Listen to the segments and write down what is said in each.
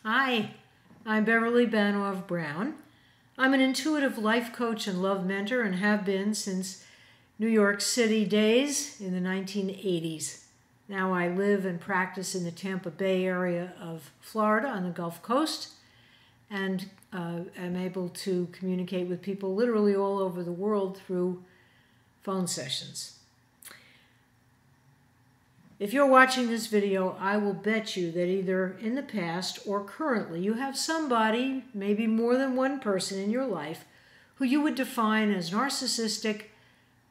Hi, I'm Beverly Banov Brown. I'm an intuitive life coach and love mentor and have been since New York City days in the 1980s. Now I live and practice in the Tampa Bay area of Florida on the Gulf Coast and am able to communicate with people literally all over the world through phone sessions. If you're watching this video, I will bet you that either in the past or currently you have somebody, maybe more than one person in your life, who you would define as narcissistic,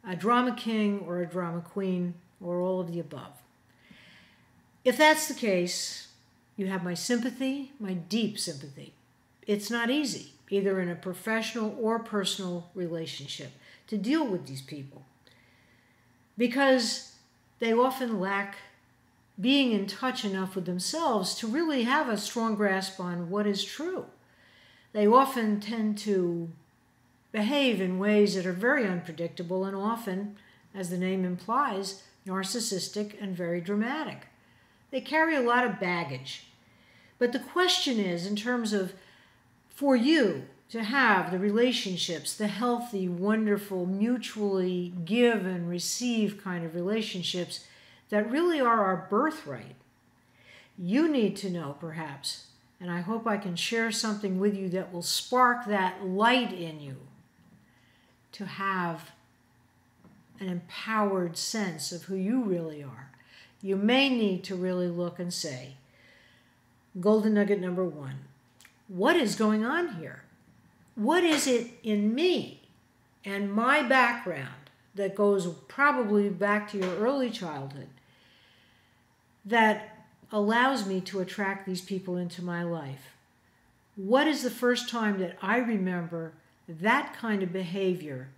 a drama king or a drama queen, or all of the above. If that's the case, you have my sympathy, my deep sympathy. It's not easy, either in a professional or personal relationship, to deal with these people, because they often lack being in touch enough with themselves to really have a strong grasp on what is true. They often tend to behave in ways that are very unpredictable and often, as the name implies, narcissistic and very dramatic. They carry a lot of baggage. But the question is, in terms of, for you to have the relationships, the healthy, wonderful, mutually give and receive kind of relationships that really are our birthright, you need to know perhaps, and I hope I can share something with you that will spark that light in you to have an empowered sense of who you really are. You may need to really look and say, golden nugget number one, what is going on here? What is it in me and my background that goes probably back to your early childhood that allows me to attract these people into my life? What is the first time that I remember that kind of behavior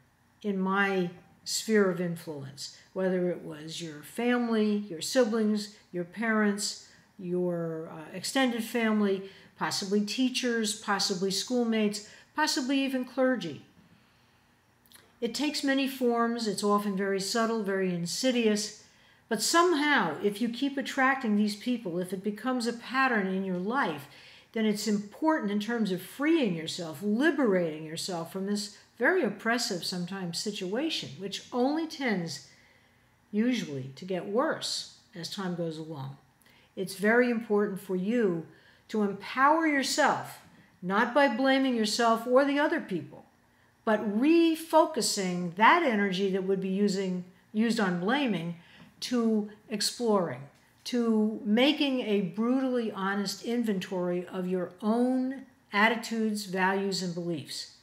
in my sphere of influence? Whether it was your family, your siblings, your parents, your extended family, possibly teachers, possibly schoolmates, possibly even clergy. It takes many forms. It's often very subtle, very insidious. But somehow, if you keep attracting these people, if it becomes a pattern in your life, then it's important in terms of freeing yourself, liberating yourself from this very oppressive sometimes situation, which only tends usually to get worse as time goes along. It's very important for you to empower yourself, not by blaming yourself or the other people, but refocusing that energy that would be used on blaming to exploring, to making a brutally honest inventory of your own attitudes, values, and beliefs.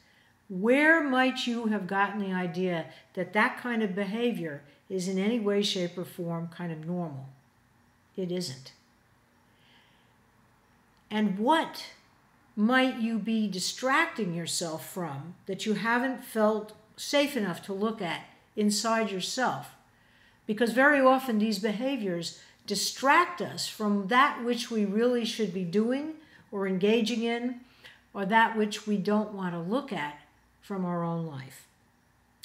Where might you have gotten the idea that that kind of behavior is in any way, shape, or form kind of normal? It isn't. And what might you be distracting yourself from that you haven't felt safe enough to look at inside yourself? Because very often these behaviors distract us from that which we really should be doing or engaging in, or that which we don't want to look at from our own life.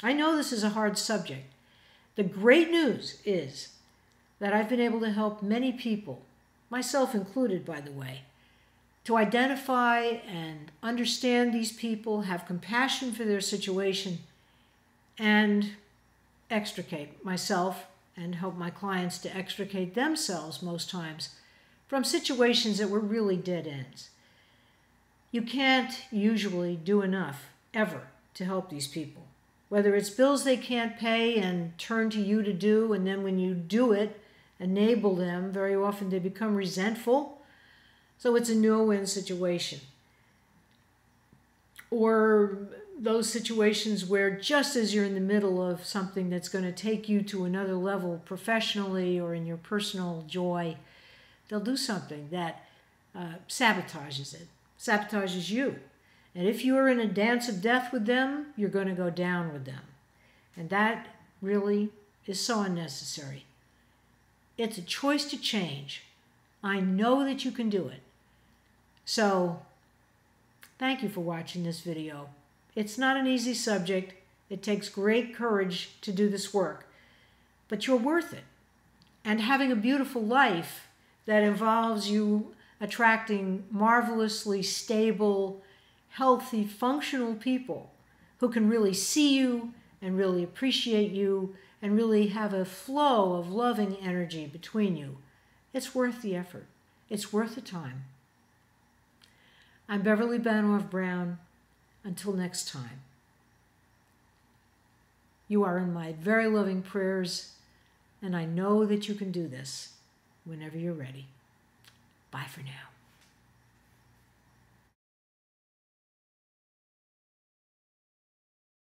I know this is a hard subject. The great news is that I've been able to help many people, myself included, by the way, to identify and understand these people, have compassion for their situation, and extricate myself and help my clients to extricate themselves most times from situations that were really dead ends. You can't usually do enough, ever, to help these people. Whether it's bills they can't pay and turn to you to do, and then when you do it, enable them, very often they become resentful. So it's a no-win situation. Or those situations where just as you're in the middle of something that's going to take you to another level professionally or in your personal joy, they'll do something that sabotages it, sabotages you. And if you're in a dance of death with them, you're going to go down with them. And that really is so unnecessary. It's a choice to change. I know that you can do it. So, thank you for watching this video. It's not an easy subject. It takes great courage to do this work. But you're worth it. And having a beautiful life that involves you attracting marvelously stable, healthy, functional people who can really see you and really appreciate you and really have a flow of loving energy between you. It's worth the effort. It's worth the time. I'm Beverly Banov Brown. Until next time. You are in my very loving prayers, and I know that you can do this whenever you're ready. Bye for now.